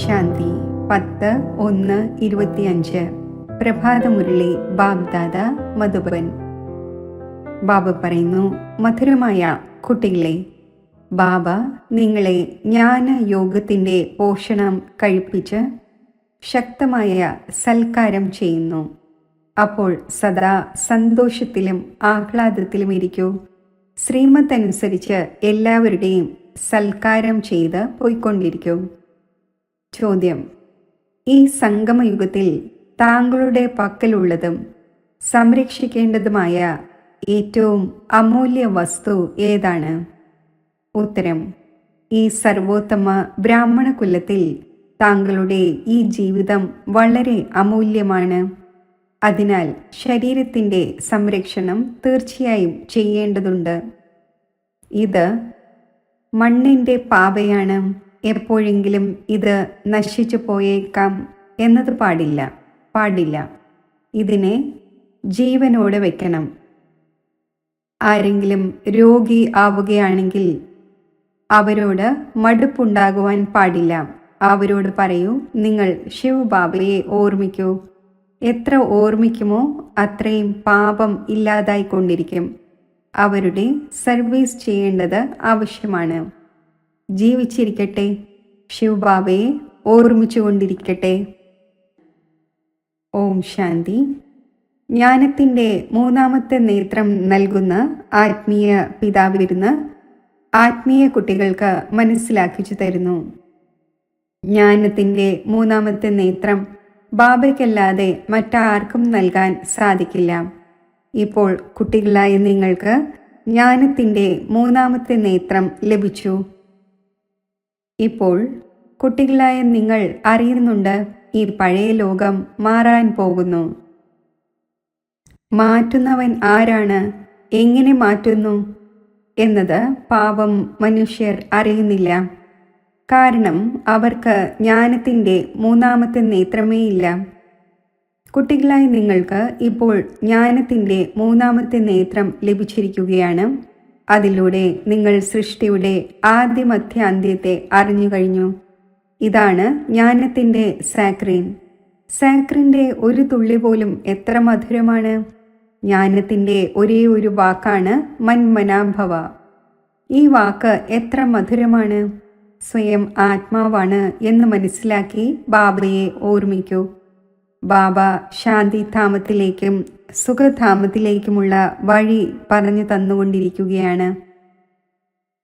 ശാന്തി 10-1-25 പ്രഭാതമുരളി ബാബ്ദാദ മധുബൻ. ബാബ പറയുന്നു, മധുരമായ കുട്ടികളെ, ബാബ നിങ്ങളെ ജ്ഞാനയോഗത്തിൻ്റെ പോഷണം കഴിപ്പിച്ച് ശക്തമായ സൽക്കാരം ചെയ്യുന്നു. അപ്പോൾ സദാ സന്തോഷത്തിലും ആഹ്ലാദത്തിലും ഇരിക്കൂ. ശ്രീമത്തനുസരിച്ച് എല്ലാവരുടെയും സൽക്കാരം ചെയ്ത് പോയിക്കൊണ്ടിരിക്കൂ. ചോദ്യം: ഈ സംഗമയുഗത്തിൽ താങ്കളുടെ പക്കലുള്ളതും സംരക്ഷിക്കേണ്ടതുമായ ഏറ്റവും അമൂല്യ വസ്തു ഏതാണ്? ഉത്തരം: ഈ സർവോത്തമ ബ്രാഹ്മണ കുലത്തിൽ താങ്കളുടെ ഈ ജീവിതം വളരെ അമൂല്യമാണ്. അതിനാൽ ശരീരത്തിൻ്റെ സംരക്ഷണം തീർച്ചയായും ചെയ്യേണ്ടതുണ്ട്. ഇത് മണ്ണിൻ്റെ പാവയാണ്. എപ്പോഴെങ്കിലും ഇത് നശിച്ചു പോയേക്കാം എന്നത് പാടില്ല. ഇതിനെ ജീവനോടെ വയ്ക്കണം. ആരെങ്കിലും രോഗി ആവുകയാണെങ്കിൽ അവരോട് മടുപ്പുണ്ടാകുവാൻ പാടില്ല. അവരോട് പറയൂ, നിങ്ങൾ ശിവബാബയെ ഓർമ്മിക്കൂ. എത്ര ഓർമ്മിക്കുമോ അത്രയും പാപം ഇല്ലാതായിക്കൊണ്ടിരിക്കും. അവരുടെ സർവീസ് ചെയ്യേണ്ടത് ആവശ്യമാണ്. ജീവിച്ചിരിക്കട്ടെ, ശിവബാബയെ ഓർമ്മിച്ചുകൊണ്ടിരിക്കട്ടെ. ഓം ശാന്തി. ജ്ഞാനത്തിൻ്റെ മൂന്നാമത്തെ നേത്രം നൽകുന്ന ആത്മീയ പിതാവിരുന്ന് ആത്മീയ കുട്ടികൾക്ക് മനസ്സിലാക്കിച്ചു തരുന്നു. ജ്ഞാനത്തിൻ്റെ മൂന്നാമത്തെ നേത്രം ബാബയ്ക്കല്ലാതെ മറ്റാർക്കും നൽകാൻ സാധിക്കില്ല. ഇപ്പോൾ കുട്ടികളായ നിങ്ങൾക്ക് ജ്ഞാനത്തിൻ്റെ മൂന്നാമത്തെ നേത്രം ലഭിച്ചു. ഇപ്പോൾ കുട്ടികളായ നിങ്ങൾ അറിയുന്നുണ്ട്, ഈ പഴയ ലോകം മാറാൻ പോകുന്നു. മാറ്റുന്നവൻ ആരാണ്, എങ്ങനെ മാറ്റുന്നു എന്നത് പാവം മനുഷ്യർ അറിയുന്നില്ല. കാരണം അവർക്ക് ജ്ഞാനത്തിൻ്റെ മൂന്നാമത്തെ നേത്രമേ ഇല്ല. കുട്ടികളായ നിങ്ങൾക്ക് ഇപ്പോൾ ജ്ഞാനത്തിൻ്റെ മൂന്നാമത്തെ നേത്രം ലഭിച്ചിരിക്കുകയാണ്. അതിലൂടെ നിങ്ങൾ സൃഷ്ടിയുടെ ആദ്യമധ്യാന്ത്യത്തെ അറിഞ്ഞു കഴിഞ്ഞു. ഇതാണ് ജ്ഞാനത്തിൻ്റെ സാക്രീൻ. സാക്രിൻ്റെ ഒരു തുള്ളി പോലും എത്ര മധുരമാണ്. ജ്ഞാനത്തിൻ്റെ ഒരേ ഒരു വാക്കാണ് മന്മനാഭവ. ഈ വാക്ക് എത്ര മധുരമാണ്. സ്വയം ആത്മാവാണ് എന്ന് മനസ്സിലാക്കി ബാബയെ ഓർമ്മിക്കൂ. ബാബ ശാന്തിധാമത്തിലേക്കും സുഖധാമത്തിലേക്കുമുള്ള വഴി പറഞ്ഞു തന്നുകൊണ്ടിരിക്കുകയാണ്.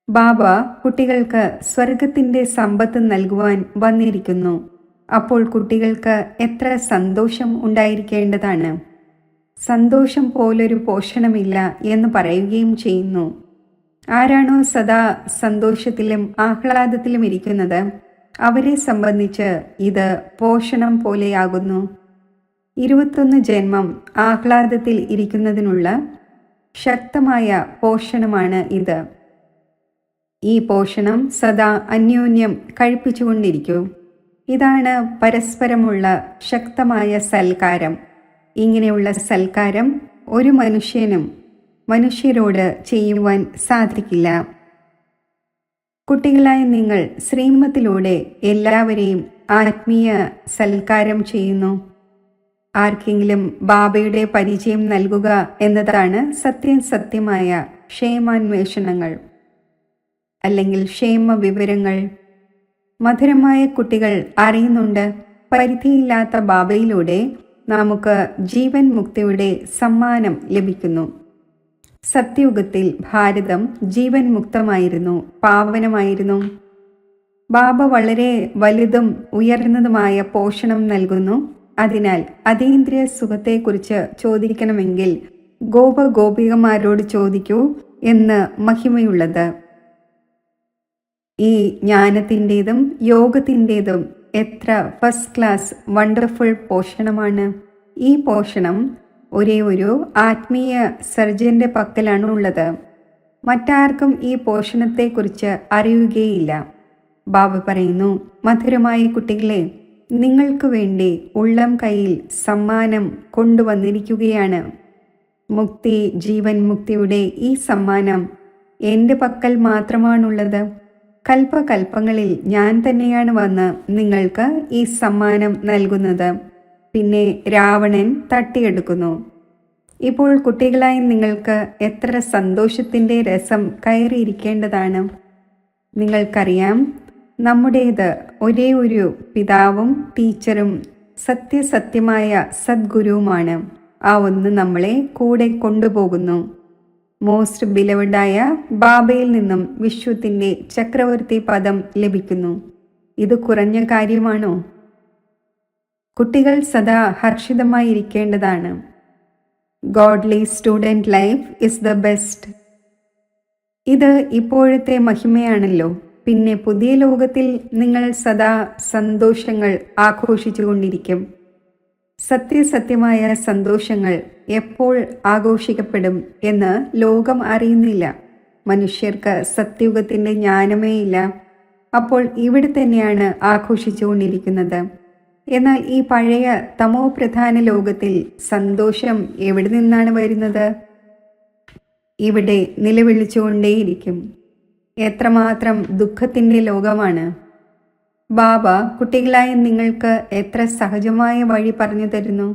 ബാബ കുട്ടികൾക്ക് സ്വർഗത്തിൻ്റെ സമ്പത്ത് നൽകുവാൻ വന്നിരിക്കുന്നു. അപ്പോൾ കുട്ടികൾക്ക് എത്ര സന്തോഷം ഉണ്ടായിരിക്കേണ്ടതാണ്. സന്തോഷം പോലൊരു പോഷണമില്ല എന്ന് പറയുകയും ചെയ്യുന്നു. ആരാണോ സദാ സന്തോഷത്തിലും ആഹ്ലാദത്തിലും ഇരിക്കുന്നത്, അവരെ സംബന്ധിച്ച് ഇത് പോഷണം പോലെയാകുന്നു. 21 ജന്മം ആഹ്ലാദത്തിൽ ഇരിക്കുന്നതിനുള്ള ശക്തമായ പോഷണമാണ് ഇത്. ഈ പോഷണം സദാ അന്യോന്യം കഴിപ്പിച്ചുകൊണ്ടിരിക്കൂ. ഇതാണ് പരസ്പരമുള്ള ശക്തമായ സൽക്കാരം. ഇങ്ങനെയുള്ള സൽക്കാരം ഒരു മനുഷ്യരോട് ചെയ്യുവാൻ സാധിക്കില്ല. കുട്ടികളായ നിങ്ങൾ ശ്രീമത്തിലൂടെ എല്ലാവരെയും ആത്മീയ സൽക്കാരം ചെയ്യുന്നു. ആർക്കെങ്കിലും ബാബയുടെ പരിചയം നൽകുക എന്നതാണ് സത്യമായ ക്ഷേമാന്വേഷണങ്ങൾ അല്ലെങ്കിൽ ക്ഷേമ വിവരങ്ങൾ. മധുരമായ കുട്ടികൾ അറിയുന്നുണ്ട്, പരിധിയില്ലാത്ത ബാബയിലൂടെ നമുക്ക് ജീവൻ മുക്തിയുടെ സമ്മാനം ലഭിക്കുന്നു. സത്യയുഗത്തിൽ ഭാരതം ജീവൻ മുക്തമായിരുന്നു, പാവനമായിരുന്നു. ബാബ വളരെ വലുതും ഉയർന്നതുമായ പോഷണം നൽകുന്നു. അതിനാൽ അതീന്ദ്രിയ സുഖത്തെക്കുറിച്ച് ചോദിക്കണമെങ്കിൽ ഗോപികമാരോട് ചോദിക്കൂ എന്ന് മഹിമയുള്ളത്. ഈ ജ്ഞാനത്തിൻ്റെതും യോഗത്തിൻ്റെതും എത്ര ഫസ്റ്റ് ക്ലാസ് വണ്ടർഫുൾ പോഷണമാണ്. ഈ പോഷണം ഒരേ ഒരു ആത്മീയ സർജന്റെ പക്കലാണ് ഉള്ളത്. മറ്റാർക്കും ഈ പോഷണത്തെക്കുറിച്ച് അറിയുകയില്ല. ബാബ പറയുന്നു, മധുരമായ കുട്ടികളെ, നിങ്ങൾക്ക് വേണ്ടി ഉള്ളം കയ്യിൽ സമ്മാനം കൊണ്ടുവന്നിരിക്കുകയാണ്. മുക്തി, ജീവൻ മുക്തിയുടെ ഈ സമ്മാനം എൻ്റെ പക്കൽ മാത്രമാണുള്ളത്. കൽപ്പകൽപ്പങ്ങളിൽ ഞാൻ തന്നെയാണ് വന്ന് നിങ്ങൾക്ക് ഈ സമ്മാനം നൽകുന്നത്. പിന്നെ രാവണൻ തട്ടിയെടുക്കുന്നു. ഇപ്പോൾ കുട്ടികളായി നിങ്ങൾക്ക് എത്ര സന്തോഷത്തിൻ്റെ രസം കയറിയിരിക്കേണ്ടതാണ്. നിങ്ങൾക്കറിയാം, നമ്മുടേത് ഒരേ ഒരു പിതാവും ടീച്ചറും സത്യസത്യമായ സദ്ഗുരുവുമാണ്. ആ ഒന്ന് നമ്മളെ കൂടെ കൊണ്ടുപോകുന്നു. മോസ്റ്റ് ബിലവഡായ ബാബയിൽ നിന്നും വിശ്വത്തിൻ്റെ ചക്രവർത്തി പദം ലഭിക്കുന്നു. ഇത് കുറഞ്ഞ കാര്യമാണോ? കുട്ടികൾ സദാ ഹർഷിതമായിരിക്കേണ്ടതാണ്. Godly student life is the best. ഇത് ഇപ്പോഴത്തെ മഹിമയാണല്ലോ. പിന്നെ പുതിയ ലോകത്തിൽ നിങ്ങൾ സദാ സന്തോഷങ്ങൾ ആഘോഷിച്ചുകൊണ്ടിരിക്കും. സത്യസത്യമായ സന്തോഷങ്ങൾ എപ്പോൾ ആഘോഷിക്കപ്പെടും എന്ന് ലോകം അറിയുന്നില്ല. മനുഷ്യർക്ക് സത്യയുഗത്തിൻ്റെ ജ്ഞാനമേ ഇല്ല. അപ്പോൾ ഇവിടെ തന്നെയാണ് ആഘോഷിച്ചുകൊണ്ടിരിക്കുന്നത്. എന്നാൽ ഈ പഴയ തമോ പ്രധാന ലോകത്തിൽ സന്തോഷം എവിടെ നിന്നാണ് വരുന്നത്? ഇവിടെ നിലവിളിച്ചുകൊണ്ടേയിരിക്കും. എത്രമാത്രം ദുഃഖത്തിൻ്റെ ലോകമാണ്. ബാബ കുട്ടികളായ നിങ്ങൾക്ക് എത്ര സഹജമായ വഴി പറഞ്ഞു തരുന്നു.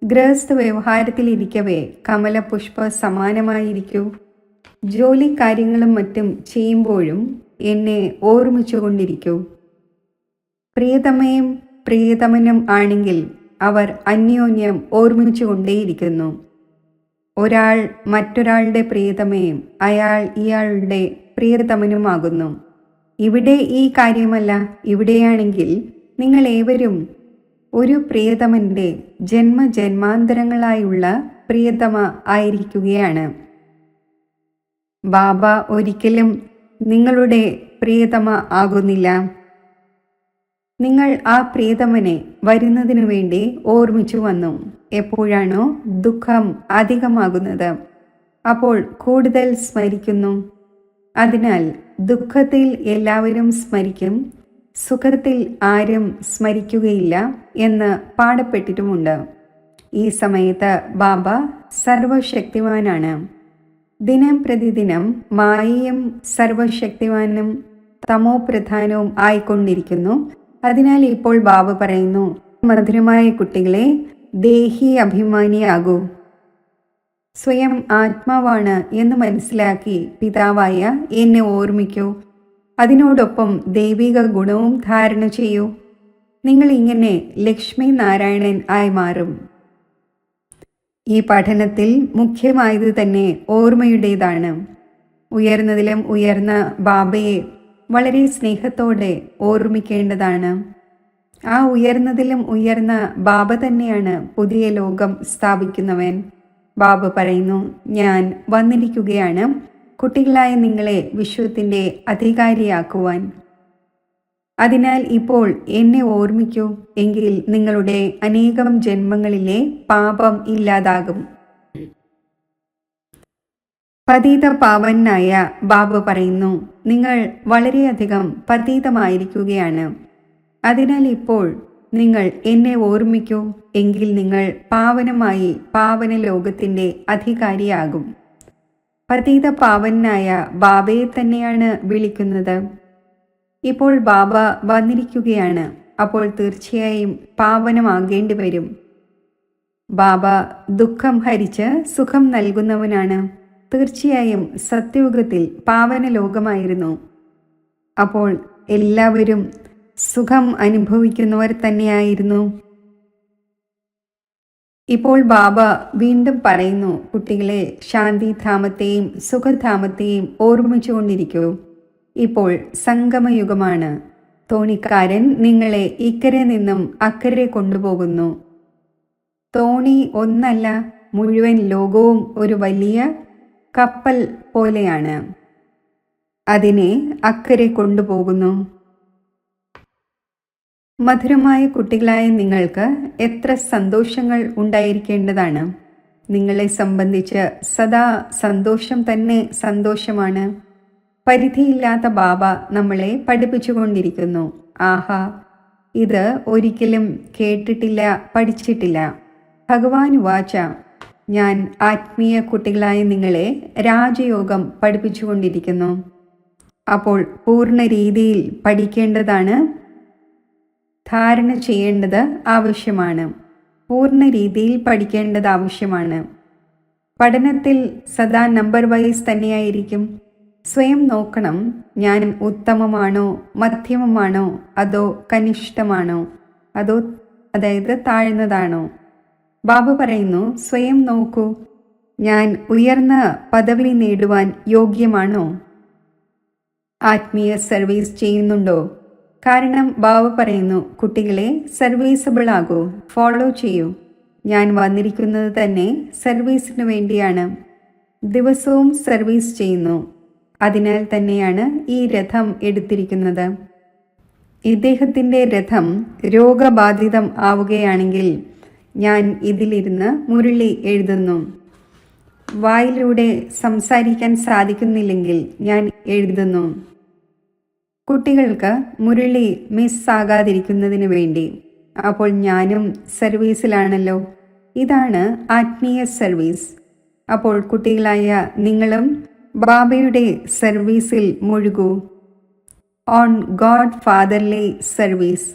ഗൃഹസ്ഥ വ്യവഹാരത്തിലിരിക്കവേ കമലപുഷ്പ സമാനമായിരിക്കൂ. ജോലി കാര്യങ്ങളും മറ്റും ചെയ്യുമ്പോഴും എന്നെ ഓർമ്മിച്ചുകൊണ്ടിരിക്കൂ. പ്രിയതമയും പ്രിയതമനും ആണെങ്കിൽ അവർ അന്യോന്യം ഓർമ്മിച്ചുകൊണ്ടേയിരിക്കുന്നു. ഒരാൾ മറ്റൊരാളുടെ പ്രിയതമയും അയാൾ ഇയാളുടെ പ്രിയതമനുമാകുന്നു. ഇവിടെ ഈ കാര്യമല്ല. ഇവിടെയാണെങ്കിൽ നിങ്ങൾ ഏവരും ഒരു പ്രിയതമൻ്റെ ജന്മജന്മാന്തരങ്ങളായുള്ള പ്രിയതമ ആയിരിക്കുകയാണ്. ബാബ ഒരിക്കലും നിങ്ങളുടെ പ്രിയതമ ആകുന്നില്ല. നിങ്ങൾ ആ പ്രിയതമനെ വരുന്നതിനു വേണ്ടി ഓർമ്മിച്ചു വന്നു. എപ്പോഴാണോ ദുഃഖം അധികമാകുന്നത് അപ്പോൾ കൂടുതൽ സ്മരിക്കുന്നു. അതിനാൽ ദുഃഖത്തിൽ എല്ലാവരും സ്മരിക്കും, സുഖത്തിൽ ആരും സ്മരിക്കുകയില്ല എന്ന് പാടപ്പെട്ടിട്ടുമുണ്ട്. ഈ സമയത്ത് ബാബ സർവശക്തിവാനാണ്. ദിനം പ്രതിദിനം മായയും സർവശക്തിവാനും തമോപ്രധാനവും ആയിക്കൊണ്ടിരിക്കുന്നു. അതിനാൽ ഇപ്പോൾ ബാബ പറയുന്നു, മധുരമായ കുട്ടികളെ, ദേഹി അഭിമാനിയാകൂ. സ്വയം ആത്മാവാണ് എന്ന് മനസ്സിലാക്കി പിതാവായ എന്നെ ഓർമ്മിക്കൂ. അതിനോടൊപ്പം ദൈവിക ഗുണവും ധാരണ ചെയ്യൂ. നിങ്ങൾ ഇങ്ങനെ ലക്ഷ്മി നാരായണൻ ആയി മാറും. ഈ പഠനത്തിൽ മുഖ്യമായത് തന്നെ ഓർമ്മയുടേതാണ്. ഉയർന്നതിലും ഉയർന്ന ബാബയെ വളരെ സ്നേഹത്തോടെ ഓർമ്മിക്കേണ്ടതാണ്. ആ ഉയർന്നതിലും ഉയർന്ന ബാബ തന്നെയാണ് പുതിയ ലോകം സ്ഥാപിക്കുന്നവൻ. ബാബ പറയുന്നു, ഞാൻ വന്നിരിക്കുകയാണ് കുട്ടികളായ നിങ്ങളെ വിശ്വത്തിൻ്റെ അധികാരിയാക്കുവാൻ. അതിനാൽ ഇപ്പോൾ എന്നെ ഓർമ്മിക്കൂ. എങ്കിൽ നിങ്ങളുടെ അനേകം ജന്മങ്ങളിലെ പാപം ഇല്ലാതാകും. പതീത പാവനായ ബാബ പറയുന്നു, നിങ്ങൾ വളരെയധികം പതീതമായിരിക്കുകയാണ്. അതിനാൽ ഇപ്പോൾ നിങ്ങൾ എന്നെ ഓർമ്മിക്കൂ. എങ്കിൽ നിങ്ങൾ പാവനമായി പാവന ലോകത്തിൻ്റെ അധികാരിയാകും. പതീത പാവനായ ബാബയെ തന്നെയാണ് വിളിക്കുന്നത്. ഇപ്പോൾ ബാബ വന്നിരിക്കുകയാണ്. അപ്പോൾ തീർച്ചയായും പാവനമാകേണ്ടി വരും. ബാബ ദുഃഖം ഹരിച്ച് സുഖം നൽകുന്നവനാണ്. തീർച്ചയായും സത്യയുഗത്തിൽ പാവന ലോകമായിരുന്നു. അപ്പോൾ എല്ലാവരും സുഖം അനുഭവിക്കുന്നവർ തന്നെയായിരുന്നു. ഇപ്പോൾ ബാബ വീണ്ടും പറയുന്നു, കുട്ടികളെ, ശാന്തിധാമത്തെയും സുഖധാമത്തെയും ഓർമ്മിച്ചുകൊണ്ടിരിക്കൂ. ഇപ്പോൾ സംഗമയുഗമാണ്. തോണിക്കാരൻ നിങ്ങളെ ഇക്കരെ നിന്നും അക്കരെ കൊണ്ടുപോകുന്നു. തോണി ഒന്നല്ല, മുഴുവൻ ലോകവും ഒരു വലിയ കപ്പൽ പോലെയാണ്. അതിനെ അക്കരെ കൊണ്ടുപോകുന്നു. മധുരമായ കുട്ടികളായ നിങ്ങൾക്ക് എത്ര സന്തോഷങ്ങൾ ഉണ്ടായിരിക്കേണ്ടതാണ്. നിങ്ങളെ സംബന്ധിച്ച് സദാ സന്തോഷം തന്നെ സന്തോഷമാണ്. പരിധിയില്ലാത്ത ബാബ നമ്മളെ പഠിപ്പിച്ചുകൊണ്ടിരിക്കുന്നു. ആഹാ, ഇത് ഒരിക്കലും കേട്ടിട്ടില്ല, പഠിച്ചിട്ടില്ല. ഭഗവാൻ വാച, ഞാൻ ആത്മീയ കുട്ടികളായ നിങ്ങളെ രാജയോഗം പഠിപ്പിച്ചുകൊണ്ടിരിക്കുന്നു. അപ്പോൾ പൂർണ്ണ രീതിയിൽ പഠിക്കേണ്ടതാണ്, ധാരണ ചെയ്യേണ്ടത് ആവശ്യമാണ്. പൂർണ്ണ രീതിയിൽ പഠിക്കേണ്ടത് ആവശ്യമാണ്. പഠനത്തിൽ സദാ നമ്പർ വൈസ് തന്നെയായിരിക്കും. സ്വയം നോക്കണം, ഞാൻ ഉത്തമമാണോ, മധ്യമമാണോ, അതോ കനിഷ്ഠമാണോ, അതോ അതായത് താഴ്ന്നതാണോ. ബാബ പറയുന്നു, സ്വയം നോക്കൂ, ഞാൻ ഉയർന്ന പദവി നേടുവാൻ യോഗ്യമാണോ, ആത്മീയ സർവീസ് ചെയ്യുന്നുണ്ടോ. കാരണം ബാബ പറയുന്നു, കുട്ടികളെ സർവീസബിൾ ആകൂ, ഫോളോ ചെയ്യൂ. ഞാൻ വന്നിരിക്കുന്നത് തന്നെ സർവീസിന് വേണ്ടിയാണ്. ദിവസവും സർവീസ് ചെയ്യുന്നു. അതിനാൽ തന്നെയാണ് ഈ രഥം എടുത്തിരിക്കുന്നത്. ഇദ്ദേഹത്തിൻ്റെ രഥം രോഗബാധിതം ആവുകയാണെങ്കിൽ ഞാൻ ഇതിലിരുന്ന് മുരളി എഴുതുന്നു. വായിലൂടെ സംസാരിക്കാൻ സാധിക്കുന്നില്ലെങ്കിൽ ഞാൻ എഴുതുന്നു. കുട്ടികൾക്ക് മുരളി മിസ്സാകാതിരിക്കുന്നതിന് വേണ്ടി. അപ്പോൾ ഞാനും സർവീസിലാണല്ലോ. ഇതാണ് ആത്മീയ സർവീസ്. അപ്പോൾ കുട്ടികളായ നിങ്ങളും ബാബയുടെ സർവീസിൽ മുഴുകൂ. On God fatherly service.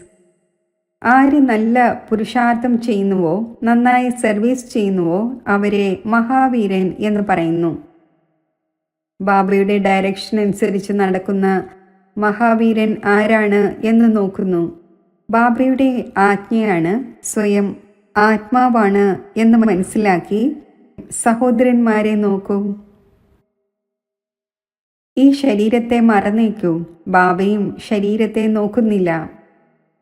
ആര് നല്ല പുരുഷാർത്ഥം ചെയ്യുന്നുവോ, നന്നായി സർവീസ് ചെയ്യുന്നുവോ, അവരെ മഹാവീരൻ എന്ന് പറയുന്നു. ബാബയുടെ ഡയറക്ഷൻ അനുസരിച്ച് നടക്കുന്ന മഹാവീരൻ ആരാണ് എന്ന് നോക്കുന്നു. ബാബയുടെ ആജ്ഞയാണ് സ്വയം ആത്മാവാണ് എന്ന് മനസ്സിലാക്കി സഹോദരന്മാരെ നോക്കൂ. ഈ ശരീരത്തെ മറന്നേക്കൂ. ബാബയും ശരീരത്തെ നോക്കുന്നില്ല.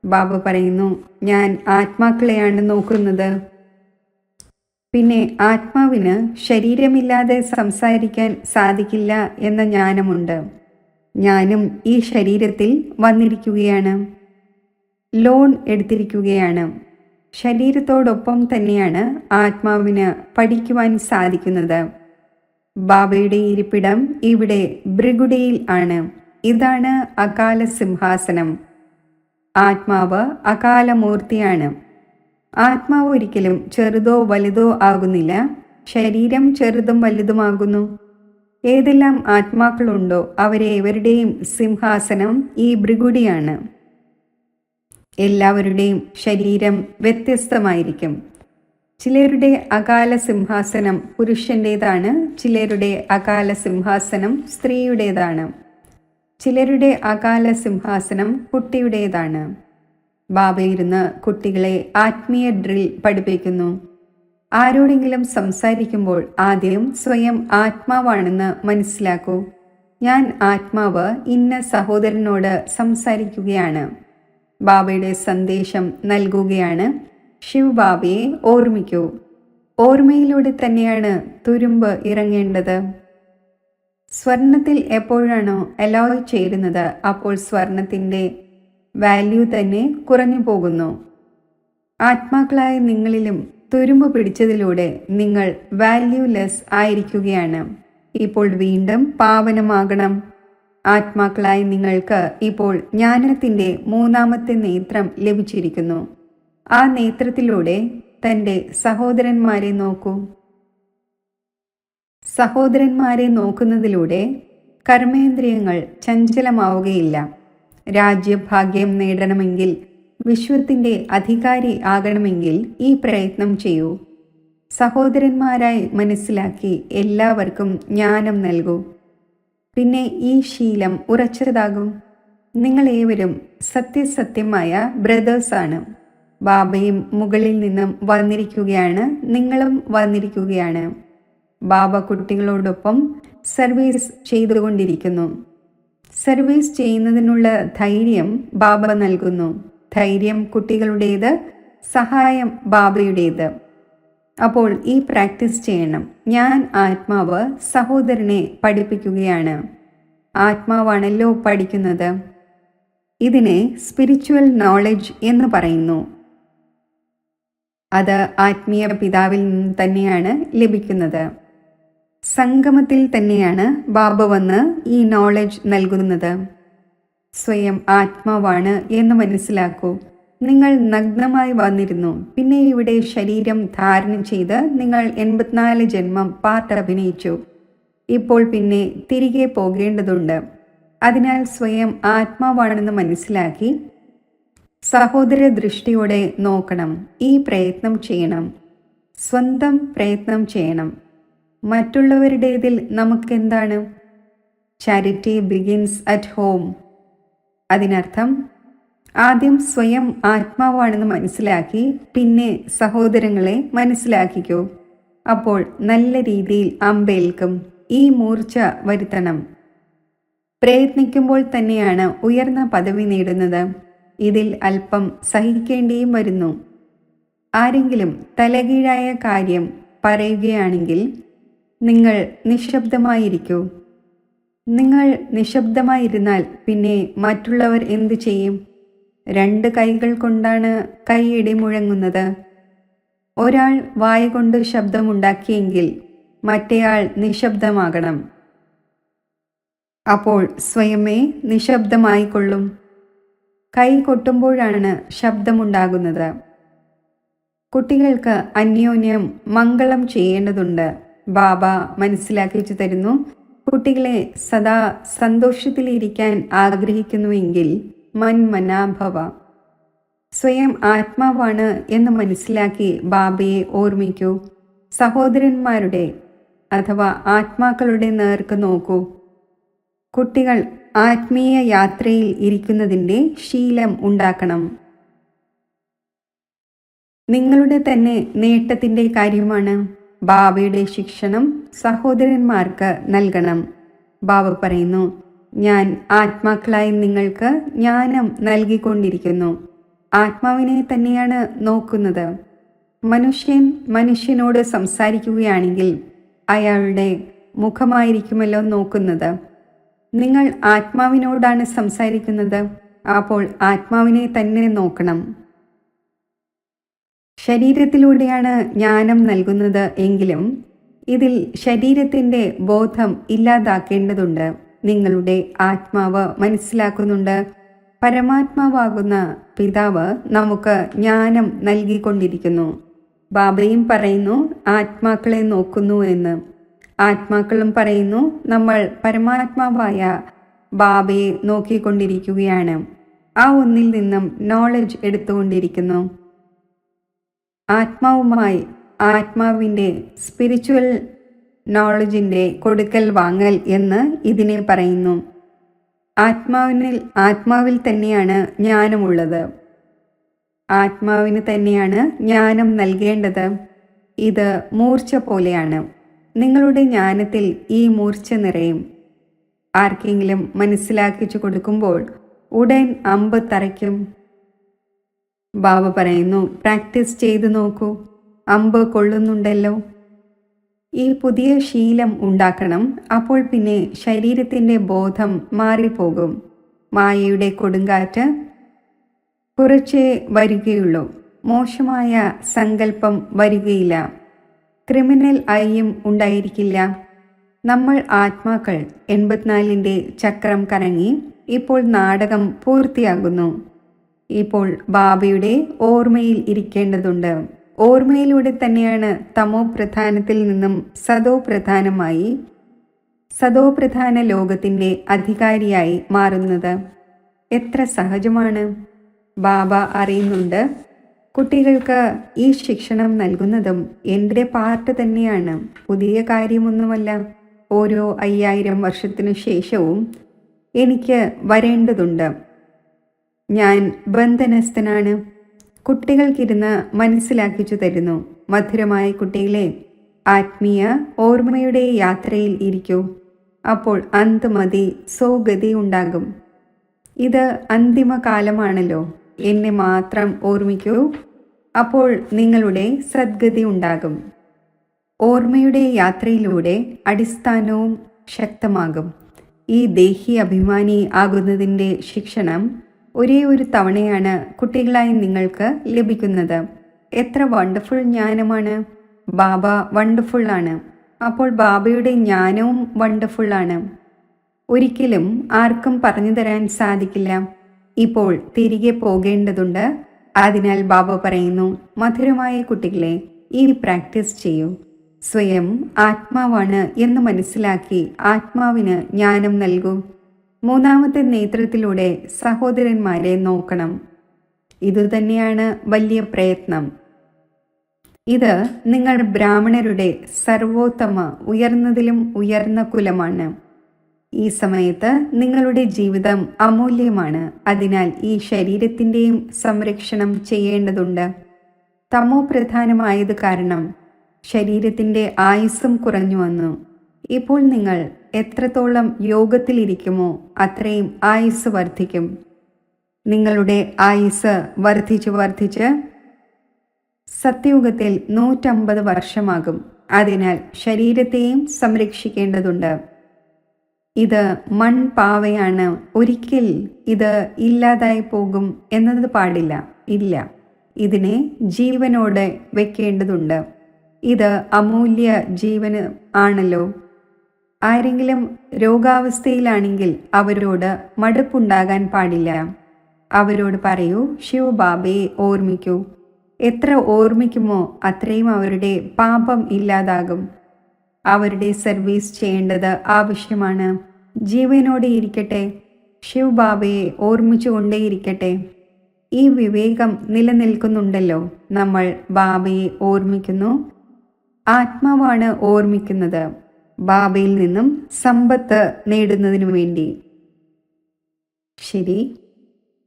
ബാബ പറയുന്നു, ഞാൻ ആത്മാക്കളെയാണ് നോക്കുന്നത്. പിന്നെ ആത്മാവിന് ശരീരമില്ലാതെ സംസാരിക്കാൻ സാധിക്കില്ല എന്ന ജ്ഞാനമുണ്ട്. ഞാനും ഈ ശരീരത്തിൽ വന്നിരിക്കുകയാണ്, ലോൺ എടുത്തിരിക്കുകയാണ്. ശരീരത്തോടൊപ്പം തന്നെയാണ് ആത്മാവിന് പഠിക്കുവാൻ സാധിക്കുന്നത്. ബാബയുടെ ഇരിപ്പിടം ഇവിടെ ഭൃഗുടിയിൽ ആണ്. ഇതാണ് അകാല സിംഹാസനം. ആത്മാവ് അകാലമൂർത്തിയാണ്. ആത്മാവ് ഒരിക്കലും ചെറുതോ വലുതോ ആകുന്നില്ല. ശരീരം ചെറുതും വലുതുമാകുന്നു. ഏതെല്ലാം ആത്മാക്കളുണ്ടോ അവരേവരുടെയും സിംഹാസനം ഈ ഭൃഗുടിയാണ്. എല്ലാവരുടെയും ശരീരം വ്യത്യസ്തമായിരിക്കും. ചിലരുടെ അകാല സിംഹാസനം പുരുഷൻ്റേതാണ്, ചിലരുടെ അകാല സിംഹാസനം സ്ത്രീയുടേതാണ്, ചിലരുടെ അകാല സിംഹാസനം കുട്ടിയുടേതാണ്. ബാബ ഇരുന്ന് കുട്ടികളെ ആത്മീയ ഡ്രിൽ പഠിപ്പിക്കുന്നു. ആരോടെങ്കിലും സംസാരിക്കുമ്പോൾ ആദ്യം സ്വയം ആത്മാവാണെന്ന് മനസ്സിലാക്കൂ. ഞാൻ ആത്മാവ് ഇന്ന സഹോദരനോട് സംസാരിക്കുകയാണ്. ബാബയുടെ സന്ദേശം നൽകുകയാണ്. ശിവ് ബാബയെ ഓർമ്മിക്കൂ. ഓർമ്മയിലൂടെ തന്നെയാണ് തുരുമ്പ് ഇറങ്ങേണ്ടത്. സ്വർണത്തിൽ എപ്പോഴാണോ അലോയ് ചേരുന്നത്, അപ്പോൾ സ്വർണത്തിൻ്റെ വാല്യൂ തന്നെ കുറഞ്ഞു പോകുന്നു. ആത്മാക്കളായ നിങ്ങളിലും തുരുമ്പ് പിടിച്ചതിലൂടെ നിങ്ങൾ വാല്യൂലെസ് ആയിരിക്കുകയാണ്. ഇപ്പോൾ വീണ്ടും പാവനമാകണം. ആത്മാക്കളായ നിങ്ങൾക്ക് ഇപ്പോൾ ജ്ഞാനത്തിൻ്റെ മൂന്നാമത്തെ നേത്രം ലഭിച്ചിരിക്കുന്നു. ആ നേത്രത്തിലൂടെ തൻ്റെ സഹോദരന്മാരെ നോക്കൂ. സഹോദരന്മാരെ നോക്കുന്നതിലൂടെ കർമ്മേന്ദ്രിയങ്ങൾ ചഞ്ചലമാവുകയില്ല. രാജ്യഭാഗ്യം നേടണമെങ്കിൽ, വിശ്വത്തിൻ്റെ അധികാരി ആകണമെങ്കിൽ ഈ പ്രയത്നം ചെയ്യൂ. സഹോദരന്മാരായി മനസ്സിലാക്കി എല്ലാവർക്കും ജ്ഞാനം നൽകൂ. പിന്നെ ഈ ശീലം ഉറച്ചതാകും. നിങ്ങളേവരും സത്യസത്യമായ ബ്രദേഴ്സാണ്. ബാബയും മുകളിൽ നിന്നും വന്നിരിക്കുകയാണ്, നിങ്ങളും വന്നിരിക്കുകയാണ്. ബാബ കുട്ടികളോടൊപ്പം സർവീസ് ചെയ്തുകൊണ്ടിരിക്കുന്നു. സർവീസ് ചെയ്യുന്നതിനുള്ള ധൈര്യം ബാബ നൽകുന്നു. ധൈര്യം കുട്ടികളുടേത്, സഹായം ബാബയുടേത്. അപ്പോൾ ഈ പ്രാക്ടീസ് ചെയ്യണം. ഞാൻ ആത്മാവ് സഹോദരനെ പഠിപ്പിക്കുകയാണ്. ആത്മാവാണല്ലോ പഠിക്കുന്നത്. ഇതിനെ സ്പിരിച്വൽ നോളജ് എന്ന് പറയുന്നു. അത് ആത്മീയ പിതാവിൽ നിന്ന് തന്നെയാണ് ലഭിക്കുന്നത്. സംഗമത്തിൽ തന്നെയാണ് ബാബ വന്ന് ഈ നോളജ് നൽകുന്നത്. സ്വയം ആത്മാവാണ് എന്ന് മനസ്സിലാക്കൂ. നിങ്ങൾ നഗ്നമായി വന്നിരുന്നു. പിന്നെ ഇവിടെ ശരീരം ധാരണ ചെയ്ത് നിങ്ങൾ 84 ജന്മം പാർട്ട് അഭിനയിച്ചു. ഇപ്പോൾ പിന്നെ തിരികെ പോകേണ്ടതുണ്ട്. അതിനാൽ സ്വയം ആത്മാവാണെന്ന് മനസ്സിലാക്കി സഹോദര ദൃഷ്ടിയോടെ നോക്കണം. ഈ പ്രയത്നം ചെയ്യണം. സ്വന്തം പ്രയത്നം ചെയ്യണം. മറ്റുള്ളവരുടേതിൽ നമുക്കെന്താണ്? Charity begins at home. അതിനർത്ഥം ആദ്യം സ്വയം ആത്മാവാണെന്ന് മനസ്സിലാക്കി പിന്നെ സഹോദരങ്ങളെ മനസ്സിലാക്കിക്കോ. അപ്പോൾ നല്ല രീതിയിൽ അമ്പേൽക്കും. ഈ മൂർച്ച വരുത്തണം. പ്രയത്നിക്കുമ്പോൾ തന്നെയാണ് ഉയർന്ന പദവി നേടുന്നത്. ഇതിൽ അല്പം സഹിക്കേണ്ടിയും വരുന്നു. ആരെങ്കിലും തലകീഴായ കാര്യം പറയുകയാണെങ്കിൽ നിങ്ങൾ നിശബ്ദമായിരിക്കൂ. നിങ്ങൾ നിശബ്ദമായിരുന്നാൽ പിന്നെ മറ്റുള്ളവർ എന്തു ചെയ്യും? 2 കൈകൾ കൊണ്ടാണ് കൈയിടി മുഴങ്ങുന്നത്. ഒരാൾ വായ കൊണ്ട് ശബ്ദമുണ്ടാക്കിയെങ്കിൽ മറ്റേയാൾ നിശബ്ദമാകണം. അപ്പോൾ സ്വയമേ നിശബ്ദമായിക്കൊള്ളും. കൈ കൊട്ടുമ്പോഴാണ് ശബ്ദമുണ്ടാകുന്നത്. കുട്ടികൾക്ക് അന്യോന്യം മംഗളം ചെയ്യേണ്ടതുണ്ട്. ബാബ മനസ്സിലാക്കിച്ചു തരുന്നു. കുട്ടികളെ സദാ സന്തോഷത്തിലിരിക്കാൻ ആഗ്രഹിക്കുന്നുവെങ്കിൽ മന്മനാഭവ. സ്വയം ആത്മാവാണ് എന്ന് മനസ്സിലാക്കി ബാബയെ ഓർമ്മിക്കൂ. സഹോദരന്മാരുടെ അഥവാ ആത്മാക്കളുടെ നേർക്ക് നോക്കൂ. കുട്ടികൾ ആത്മീയ യാത്രയിൽ ഇരിക്കുന്നതിൻ്റെ ശീലം ഉണ്ടാക്കണം. നിങ്ങളുടെ തന്നെ നേട്ടത്തിൻ്റെ കാര്യമാണ്. ബാബയുടെ ശിക്ഷണം സഹോദരന്മാർക്ക് നൽകണം. ബാബ പറയുന്നു, ഞാൻ ആത്മാക്കളായി നിങ്ങൾക്ക് ജ്ഞാനം നൽകിക്കൊണ്ടിരിക്കുന്നു. ആത്മാവിനെ തന്നെയാണ് നോക്കുന്നത്. മനുഷ്യൻ മനുഷ്യനോട് സംസാരിക്കുകയാണെങ്കിൽ അയാളുടെ മുഖമായിരിക്കുമല്ലോ നോക്കുന്നത്. നിങ്ങൾ ആത്മാവിനോടാണ് സംസാരിക്കുന്നത്. അപ്പോൾ ആത്മാവിനെ തന്നെ നോക്കണം. ശരീരത്തിലൂടെയാണ് ജ്ഞാനം നൽകുന്നത് എങ്കിലും ഇതിൽ ശരീരത്തിൻ്റെ ബോധം ഇല്ലാതാക്കേണ്ടതുണ്ട്. നിങ്ങളുടെ ആത്മാവ് മനസ്സിലാക്കുന്നുണ്ട്. പരമാത്മാവാകുന്ന പിതാവ് നമുക്ക് ജ്ഞാനം നൽകിക്കൊണ്ടിരിക്കുന്നു. ബാബയും പറയുന്നു ആത്മാക്കളെ നോക്കുന്നു എന്ന്. ആത്മാക്കളും പറയുന്നു നമ്മൾ പരമാത്മാവായ ബാബയെ നോക്കിക്കൊണ്ടിരിക്കുകയാണ്. ആ ഒന്നിൽ നിന്നും നോളജ് എടുത്തുകൊണ്ടിരിക്കുന്നു. ആത്മാവുമായി ആത്മാവിൻ്റെ സ്പിരിച്വൽ നോളജിൻ്റെ കൊടുക്കൽ വാങ്ങൽ എന്ന് ഇതിനെ പറയുന്നു. ആത്മാവിൽ തന്നെയാണ് ജ്ഞാനമുള്ളത്. ആത്മാവിന് തന്നെയാണ് ജ്ഞാനം നൽകേണ്ടത്. ഇത് മൂർച്ച പോലെയാണ്. നിങ്ങളുടെ ജ്ഞാനത്തിൽ ഈ മൂർച്ച നിറയും. ആർക്കെങ്കിലും മനസ്സിലാക്കിച്ചു കൊടുക്കുമ്പോൾ ഉടൻ അമ്പ് തറയ്ക്കും. ബാബ പറയുന്നു പ്രാക്ടീസ് ചെയ്തു നോക്കൂ. അമ്പ് കൊള്ളുന്നുണ്ടല്ലോ. ഈ പുതിയ ശീലം ഉണ്ടാക്കണം. അപ്പോൾ പിന്നെ ശരീരത്തിൻ്റെ ബോധം മാറിപ്പോകും. മായയുടെ കൊടുങ്കാറ്റ് കുറച്ചേ വരികയുള്ളൂ. മോശമായ സങ്കല്പം വരികയില്ല. ക്രിമിനൽ ഐയും ഉണ്ടായിരിക്കില്ല. നമ്മൾ ആത്മാക്കൾ 84ൻ്റെ ചക്രം കറങ്ങി ഇപ്പോൾ നാടകം പൂർത്തിയാകുന്നു. ഇപ്പോൾ ബാബയുടെ ഓർമ്മയിൽ ഇരിക്കേണ്ടതുണ്ട്. ഓർമ്മയിലൂടെ തന്നെയാണ് തമോ പ്രധാനത്തിൽ നിന്നും സതോ പ്രധാനമായി സതോപ്രധാന ലോകത്തിൻ്റെ അധികാരിയായി മാറുന്നത്. എത്ര സഹജമാണ്. ബാബ അറിയുന്നുണ്ട് കുട്ടികൾക്ക് ഈ ശിക്ഷണം നൽകുന്നതും എൻ്റെ പാർട്ട് തന്നെയാണ്. പുതിയ കാര്യമൊന്നുമല്ല. ഓരോ 5000 വർഷത്തിനു ശേഷവും എനിക്ക് വരേണ്ടതുണ്ട്. ഞാൻ ബന്ധനസ്ഥനാണ്. കുട്ടികൾക്കിരുന്ന് മനസ്സിലാക്കിച്ചു തരുന്നു. മധുരമായ കുട്ടികളെ, ആത്മീയ ഓർമ്മയുടെ യാത്രയിൽ ഇരിക്കൂ. അപ്പോൾ അന്തിമതി സോഗതി ഉണ്ടാകും. ഇത് അന്തിമ കാലമാണല്ലോ. എന്നെ മാത്രം ഓർമ്മിക്കൂ. അപ്പോൾ നിങ്ങളുടെ സദ്ഗതി ഉണ്ടാകും. ഓർമ്മയുടെ യാത്രയിലൂടെ അടിസ്ഥാനവും ശക്തമാകും. ഈ ദേഹി അഭിമാനി ആകുന്നതിൻ്റെ ശിക്ഷണം ഒരേ ഒരു തവണയാണ് കുട്ടികളായി നിങ്ങൾക്ക് ലഭിക്കുന്നത്. എത്ര വണ്ടർഫുൾ ജ്ഞാനമാണ്. ബാബ വണ്ടർഫുൾ ആണ്. അപ്പോൾ ബാബയുടെ ജ്ഞാനവും വണ്ടർഫുൾ ആണ്. ഒരിക്കലും ആർക്കും പറഞ്ഞു തരാൻ സാധിക്കില്ല. ഇപ്പോൾ തിരികെ പോകേണ്ടതുണ്ട്. അതിനാൽ ബാബ പറയുന്നു, മധുരമായ കുട്ടികളെ, ഈ പ്രാക്ടീസ് ചെയ്യൂ. സ്വയം ആത്മാവാണ് എന്ന് മനസ്സിലാക്കി ആത്മാവിന് ജ്ഞാനം നൽകൂ. മൂന്നാമത്തെ നേത്രത്തിലൂടെ സഹോദരന്മാരെ നോക്കണം. ഇതുതന്നെയാണ് വലിയ പ്രയത്നം. ഇത് നിങ്ങൾ ബ്രാഹ്മണരുടെ സർവോത്തമ ഉയർന്നതിലും ഉയർന്ന കുലമാണ്. ഈ സമയത്ത് നിങ്ങളുടെ ജീവിതം അമൂല്യമാണ്. അതിനാൽ ഈ ശരീരത്തിൻ്റെയും സംരക്ഷണം ചെയ്യേണ്ടതുണ്ട്. തമോ പ്രധാനമായത് കാരണം ശരീരത്തിൻ്റെ ആയുസ്സും കുറഞ്ഞു വന്നു. ഇപ്പോൾ നിങ്ങൾ എത്രത്തോളം യോഗത്തിലിരിക്കുമോ അത്രയും ആയുസ് വർദ്ധിക്കും. നിങ്ങളുടെ ആയുസ് വർദ്ധിച്ച് സത്യയുഗത്തിൽ 150 വർഷമാകും. അതിനാൽ ശരീരത്തെയും സംരക്ഷിക്കേണ്ടതുണ്ട്. ഇത് മൺപാവയാണ്, ഒരിക്കൽ ഇത് ഇല്ലാതായി പോകും എന്നത് പാടില്ല. ഇല്ല, ഇതിനെ ജീവനോടെ വെക്കേണ്ടതുണ്ട്. ഇത് അമൂല്യ ജീവന് ആണല്ലോ. ആരെങ്കിലും രോഗാവസ്ഥയിലാണെങ്കിൽ അവരോട് മടുപ്പുണ്ടാകാൻ പാടില്ല. അവരോട് പറയൂ, ശിവബാബയെ ഓർമ്മിക്കൂ. എത്ര ഓർമ്മിക്കുമോ അത്രയും അവരുടെ പാപം ഇല്ലാതാകും. അവരുടെ സർവീസ് ചെയ്യേണ്ടത് ആവശ്യമാണ്. ജീവനോടെ ഇരിക്കട്ടെ, ശിവബാബയെ ഓർമ്മിച്ചുകൊണ്ടേയിരിക്കട്ടെ. ഈ വിവേകം നിലനിൽക്കുന്നുണ്ടല്ലോ. നമ്മൾ ബാബയെ ഓർമ്മിക്കുന്നു. ആത്മാവാണ് ഓർമ്മിക്കുന്നത്, ബാബയിൽ നിന്നും സമ്പത്ത് നേടുന്നതിനു വേണ്ടി. ശരി,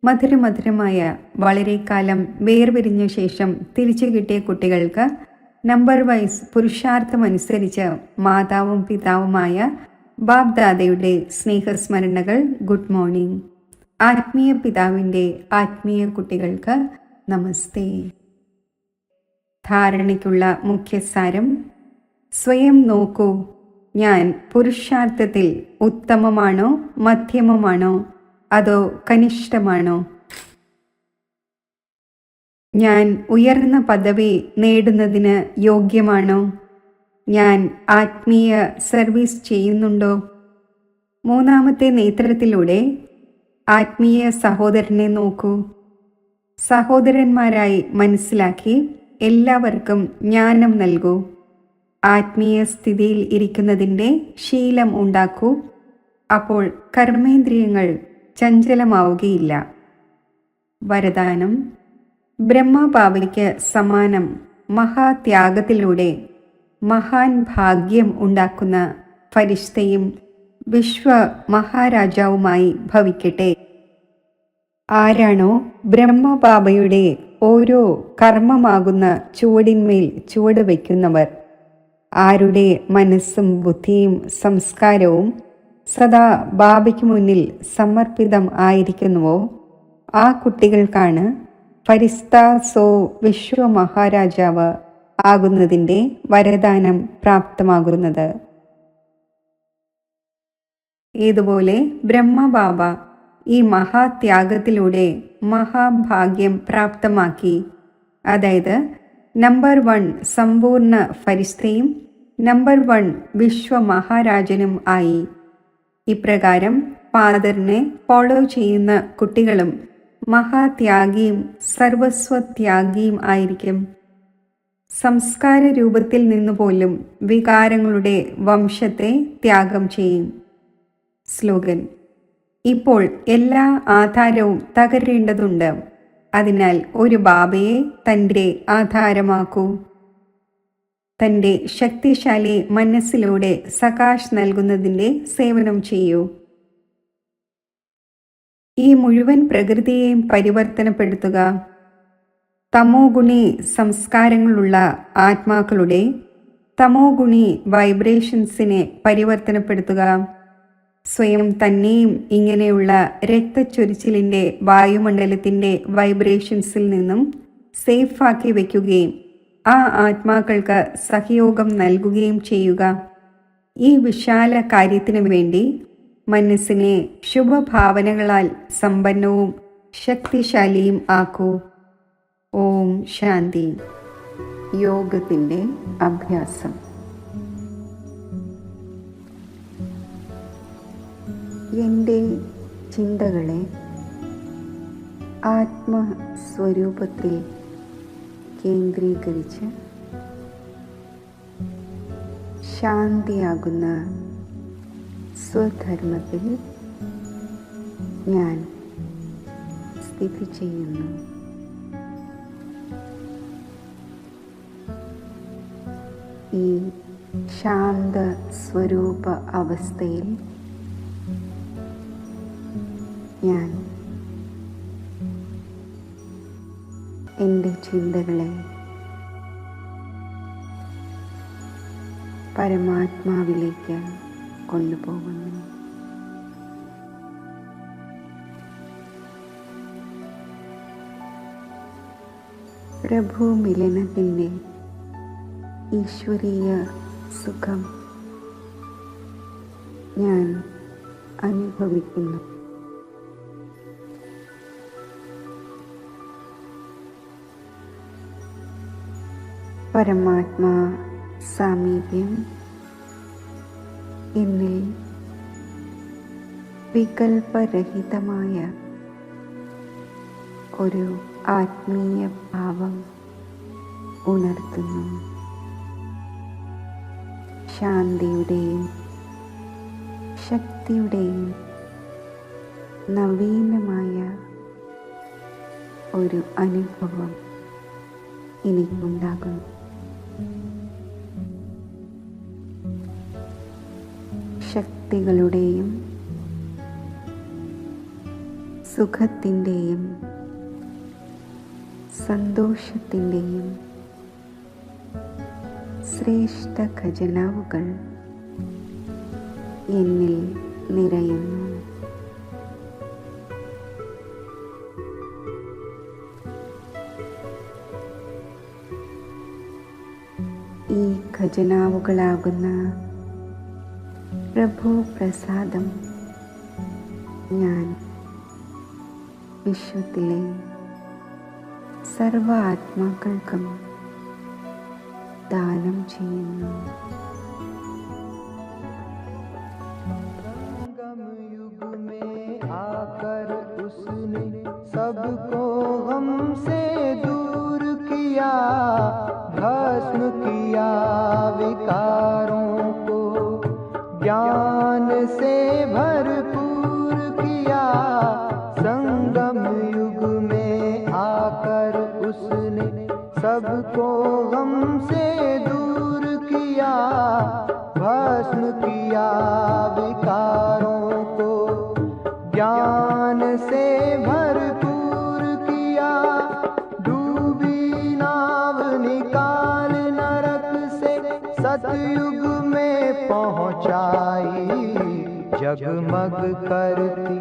മധുരമധുരമായ വളരെ കാലം വേർപിരിഞ്ഞ ശേഷം തിരിച്ചു കിട്ടിയ കുട്ടികൾക്ക് നമ്പർ വൈസ് പുരുഷാർത്ഥമനുസരിച്ച് മാതാവും പിതാവുമായ ബാബ്ദാദയുടെ സ്നേഹസ്മരണകൾ. Good morning. ആത്മീയ പിതാവിൻ്റെ ആത്മീയ കുട്ടികൾക്ക് നമസ്തേ. ധാരണയ്ക്കുള്ള മുഖ്യസാരം: സ്വയം നോക്കൂ, ഞാൻ പുരുഷാർത്ഥത്തിൽ ഉത്തമമാണോ, മധ്യമമാണോ, അതോ കനിഷ്ഠമാണോ? ഞാൻ ഉയർന്ന പദവി നേടുന്നതിന് യോഗ്യമാണോ? ഞാൻ ആത്മീയ സർവീസ് ചെയ്യുന്നുണ്ടോ? മൂന്നാമത്തെ നേത്രത്തിലൂടെ ആത്മീയ സഹോദരനെ നോക്കൂ. സഹോദരന്മാരായി മനസ്സിലാക്കി എല്ലാവർക്കും ജ്ഞാനം നൽകൂ. ആത്മീയ സ്ഥിതിയിൽ ഇരിക്കുന്നതിൻ്റെ ശീലം ഉണ്ടാക്കൂ. അപ്പോൾ കർമ്മേന്ദ്രിയങ്ങൾ ചഞ്ചലമാവുകയില്ല. വരദാനം: ബ്രഹ്മബാബയ്ക്ക് സമാനം മഹാത്യാഗത്തിലൂടെ മഹാൻ ഭാഗ്യം ഉണ്ടാക്കുന്ന ഫരിഷ്തയും വിശ്വ മഹാരാജാവുമായി ഭവിക്കട്ടെ. ആരാണോ ബ്രഹ്മബാബയുടെ ഓരോ കർമ്മമാകുന്ന ചുവടിന്മേൽ ചുവട് വയ്ക്കുന്നവർ, ആരുടെ മനസ്സും ബുദ്ധിയും സംസ്കാരവും സദാ ബാബയ്ക്ക് മുന്നിൽ സമർപ്പിതം ആയിരിക്കുന്നുവോ, ആ കുട്ടികൾക്കാണ് ഫരിസ്ത സോ വിശ്വ മഹാരാജാവ് ആകുന്നതിൻ്റെ വരദാനം പ്രാപ്തമാകുന്നത്. ഇതുപോലെ ബ്രഹ്മബാബ ഈ മഹാത്യാഗത്തിലൂടെ മഹാഭാഗ്യം പ്രാപ്തമാക്കി. അതായത് നമ്പർ 1 സമ്പൂർണ്ണ ഫരിസ്തയും നമ്പർ 1 വിശ്വ മഹാരാജനും ആയി. ഇപ്രകാരം ഫാദറിനെ ഫോളോ ചെയ്യുന്ന കുട്ടികളും മഹാത്യാഗിയും സർവസ്വത്യാഗിയും ആയിരിക്കും. സംസ്കാര രൂപത്തിൽ നിന്നുപോലും വികാരങ്ങളുടെ വംശത്തെ ത്യാഗം ചെയ്യും. സ്ലോഗൻ: ഇപ്പോൾ എല്ലാ ആധാരവും തകരേണ്ടതുണ്ട്. അതിനാൽ ഒരു ബാബയെ തൻ്റെ ആധാരമാക്കൂ. തൻ്റെ ശക്തിശാലി മനസ്സിലൂടെ സകാശ് നൽകുന്നതിൻ്റെ സേവനം ചെയ്യൂ. ഈ മുഴുവൻ പ്രകൃതിയെയും പരിവർത്തനപ്പെടുത്തുക. തമോ ഗുണി സംസ്കാരങ്ങളുള്ള ആത്മാക്കളുടെ തമോ ഗുണി വൈബ്രേഷൻസിനെ പരിവർത്തനപ്പെടുത്തുക. സ്വയം തന്നെയും ഇങ്ങനെയുള്ള രക്തച്ചൊരിച്ചിലിൻ്റെ വായുമണ്ഡലത്തിൻ്റെ വൈബ്രേഷൻസിൽ നിന്നും സേഫാക്കി വയ്ക്കുകയും ആ ആത്മാക്കൾക്ക് സഹയോഗം നൽകുകയും ചെയ്യുക. ഈ വിശാല കാര്യത്തിനു വേണ്ടി മനസ്സിനെ ശുഭഭാവനകളാൽ സമ്പന്നവും ശക്തിശാലിയും ആക്കൂ. ഓം ശാന്തി. യോഗത്തിൻ്റെ അഭ്യാസം. എൻ്റെ ചിന്തകളെ ആത്മസ്വരൂപത്തിൽ കേന്ദ്രീകരിച്ച് ശാന്തിയാകുന്ന സ്വധർമ്മത്തിൽ ഞാൻ സ്ഥിതി ചെയ്യുന്നു. ഈ ശാന്ത സ്വരൂപ അവസ്ഥയിൽ ഞാൻ എൻ്റെ ചിന്തകളെ പരമാത്മാവിലേക്ക് കൊണ്ടുപോകുന്നു. പ്രഭു മിലനത്തിൻ്റെ ഈശ്വരീയ സുഖം ഞാൻ അനുഭവിക്കുന്നു. പരമാത്മാ സാമീപ്യം എന്നിൽ വികൽപരഹിതമായ ഒരു ആത്മീയ ഭാവം ഉണർത്തുന്നു. ശാന്തിയുടെയും ശക്തിയുടെയും നവീനമായ ഒരു അനുഭവം എനിക്കുണ്ടാകും. ശക്തികളുടെയും സുഖത്തിൻ്റെയും സന്തോഷത്തിൻ്റെയും ശ്രേഷ്ഠ ഖജനാവുകൾ എന്നിൽ നിറയുന്നു. ഈ ഖജനാവുകളാകുന്ന പ്രഭു പ്രസാദം ഞാൻ വിശ്വത്തിലെ സർവ ആത്മാക്കൾക്കും ദാനം ചെയ്യുന്നു. युग में आकर उसने सबको हमसे दूर किया, भस्म किया विकारों को, ज्ञान से भरपूर किया। संगम युग में आकर उसने सबको हमसे दूर किया, भस्म किया विकारों को, ज्ञान से भरपूर किया। डूबी नाव निकाल नरक से सतयुग में पहुँचाई, जगमग करती